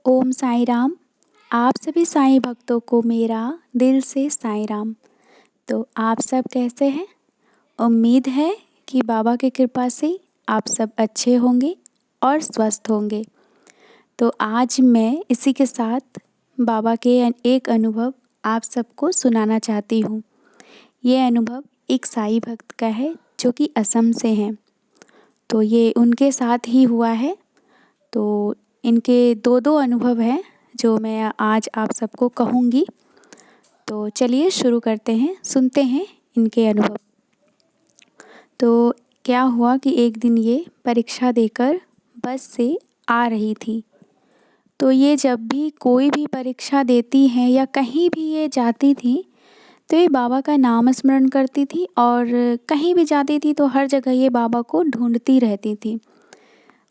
ओम साईं राम। आप सभी साईं भक्तों को मेरा दिल से साईं राम। तो आप सब कैसे हैं? उम्मीद है कि बाबा की कृपा से आप सब अच्छे होंगे और स्वस्थ होंगे। तो आज मैं इसी के साथ बाबा के एक अनुभव आप सबको सुनाना चाहती हूँ। ये अनुभव एक साईं भक्त का है जो कि असम से हैं। तो ये उनके साथ ही हुआ है। तो इनके दो दो अनुभव हैं जो मैं आज आप सबको कहूँगी। तो चलिए शुरू करते हैं, सुनते हैं इनके अनुभव। तो क्या हुआ कि एक दिन ये परीक्षा देकर बस से आ रही थी। तो ये जब भी कोई भी परीक्षा देती हैं या कहीं भी ये जाती थी तो ये बाबा का नाम स्मरण करती थी और कहीं भी जाती थी तो हर जगह ये बाबा को ढूंढती रहती थी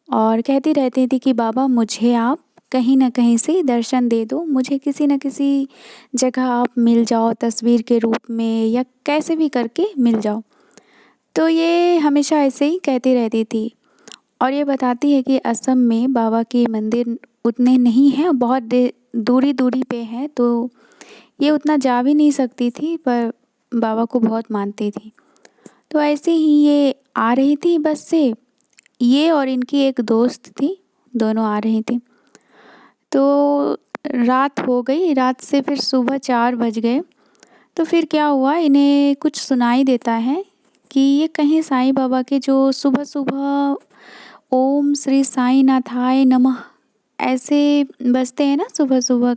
और कहती रहती थी कि बाबा मुझे आप कहीं न कहीं से दर्शन दे दो, मुझे किसी न किसी जगह आप मिल जाओ तस्वीर के रूप में या कैसे भी करके मिल जाओ। तो ये हमेशा ऐसे ही कहती रहती थी और ये बताती है कि असम में बाबा के मंदिर उतने नहीं हैं, बहुत दूरी दूरी पे हैं, तो ये उतना जा भी नहीं सकती थी पर बाबा को बहुत मानती थी। तो ऐसे ही ये आ रही थी बस से, ये और इनकी एक दोस्त थी, दोनों आ रही थी। तो रात हो गई, रात से फिर सुबह 4 बज गए। तो फिर क्या हुआ, इन्हें कुछ सुनाई देता है कि ये कहीं साईं बाबा के जो सुबह-सुबह ओम श्री साईं नाथाय नमः ऐसे बजते हैं ना सुबह-सुबह,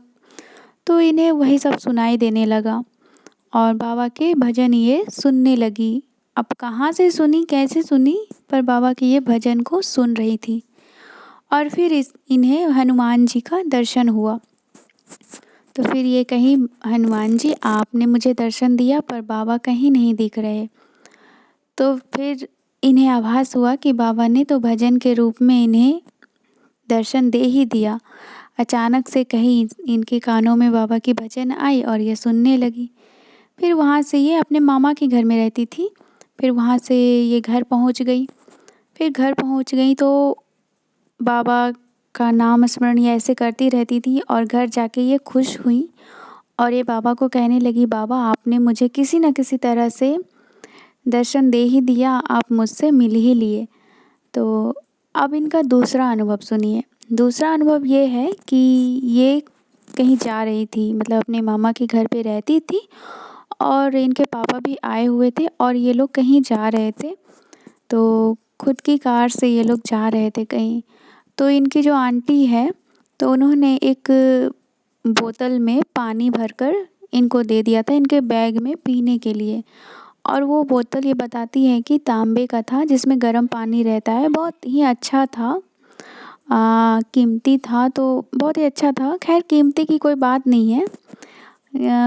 तो इन्हें वही सब सुनाई देने लगा और बाबा के भजन ये सुनने लगी। अब कहाँ से सुनी, कैसे सुनी, पर बाबा के ये भजन को सुन रही थी और फिर इन्हें हनुमान जी का दर्शन हुआ। तो फिर ये कहीं हनुमान जी आपने मुझे दर्शन दिया पर बाबा कहीं नहीं दिख रहे। तो फिर इन्हें आभास हुआ कि बाबा ने तो भजन के रूप में इन्हें दर्शन दे ही दिया। अचानक से कहीं इनके कानों में बाबा की भजन आई और ये सुनने लगी। फिर वहाँ से ये अपने मामा के घर में रहती थी। फिर वहाँ से ये घर पहुँच गई। फिर घर पहुँच गई तो बाबा का नाम स्मरण ये ऐसे करती रहती थी और घर जाके ये खुश हुई और ये बाबा को कहने लगी, बाबा आपने मुझे किसी न किसी तरह से दर्शन दे ही दिया, आप मुझसे मिल ही लिए। तो अब इनका दूसरा अनुभव सुनिए। दूसरा अनुभव ये है कि ये कहीं जा रही थी, मतलब अपने मामा के घर पे रहती थी और इनके पापा भी आए हुए थे और ये लोग कहीं जा रहे थे। तो खुद की कार से ये लोग जा रहे थे कहीं। तो इनकी जो आंटी है तो उन्होंने एक बोतल में पानी भरकर इनको दे दिया था इनके बैग में पीने के लिए और वो बोतल ये बताती है कि तांबे का था जिसमें गर्म पानी रहता है, बहुत ही अच्छा था। कीमती था तो बहुत ही अच्छा था। खैर कीमती की कोई बात नहीं है।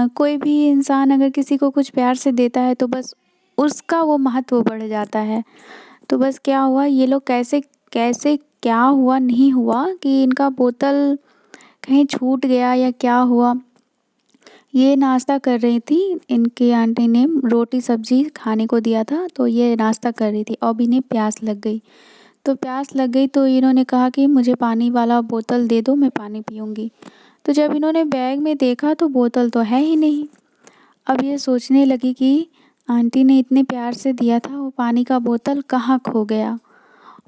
कोई भी इंसान अगर किसी को कुछ प्यार से देता है तो बस उसका वो महत्व बढ़ जाता है। तो बस क्या हुआ, ये लोग कैसे कैसे क्या हुआ नहीं हुआ कि इनका बोतल कहीं छूट गया या क्या हुआ। ये नाश्ता कर रही थी, इनकी आंटी ने रोटी सब्जी खाने को दिया था तो ये नाश्ता कर रही थी। अब इन्हें प्यास लग गई। तो प्यास लग गई तो इन्होंने कहा कि मुझे पानी वाला बोतल दे दो, मैं पानी पीऊँगी। तो जब इन्होंने बैग में देखा तो बोतल तो है ही नहीं। अब ये सोचने लगी कि आंटी ने इतने प्यार से दिया था वो पानी का बोतल कहाँ खो गया।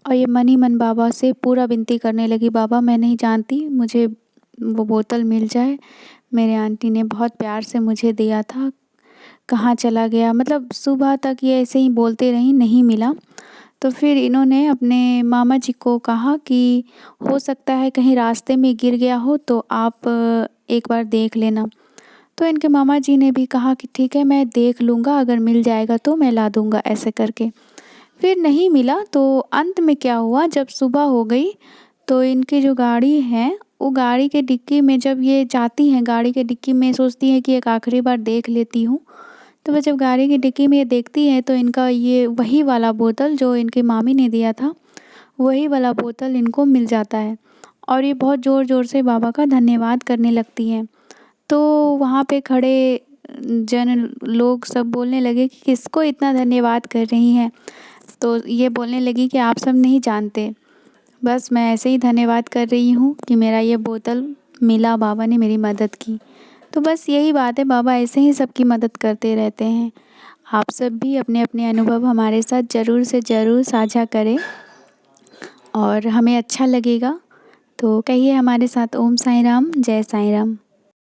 और ये मन ही मन बाबा से पूरा विनती करने लगी, बाबा मैं नहीं जानती, मुझे वो बोतल मिल जाए, मेरे आंटी ने बहुत प्यार से मुझे दिया था, कहाँ चला गया। मतलब सुबह तक ये ऐसे ही बोलते रहीं, नहीं मिला। तो फिर इन्होंने अपने मामा जी को कहा कि हो सकता है कहीं रास्ते में गिर गया हो तो आप एक बार देख लेना। तो इनके मामा जी ने भी कहा कि ठीक है मैं देख लूँगा, अगर मिल जाएगा तो मैं ला दूँगा, ऐसे करके। फिर नहीं मिला तो अंत में क्या हुआ, जब सुबह हो गई तो इनकी जो गाड़ी है वो गाड़ी के डिक्की में जब ये जाती हैं, गाड़ी के डिक्की में सोचती हैं कि एक आखिरी बार देख लेती हूँ। तो वह जब गाड़ी की डिक्की में ये देखती हैं तो इनका ये वही वाला बोतल जो इनकी मामी ने दिया था, वही वाला बोतल इनको मिल जाता है और ये बहुत ज़ोर-ज़ोर से बाबा का धन्यवाद करने लगती हैं। तो वहाँ पे खड़े जन लोग सब बोलने लगे कि किसको इतना धन्यवाद कर रही हैं। तो ये बोलने लगी कि आप सब नहीं जानते, बस मैं ऐसे ही धन्यवाद कर रही हूँ कि मेरा ये बोतल मिला, बाबा ने मेरी मदद की। तो बस यही बात है, बाबा ऐसे ही सबकी मदद करते रहते हैं। आप सब भी अपने अपने अनुभव हमारे साथ ज़रूर से ज़रूर साझा करें और हमें अच्छा लगेगा। तो कहिए हमारे साथ, ओम साईं राम, जय साईं राम।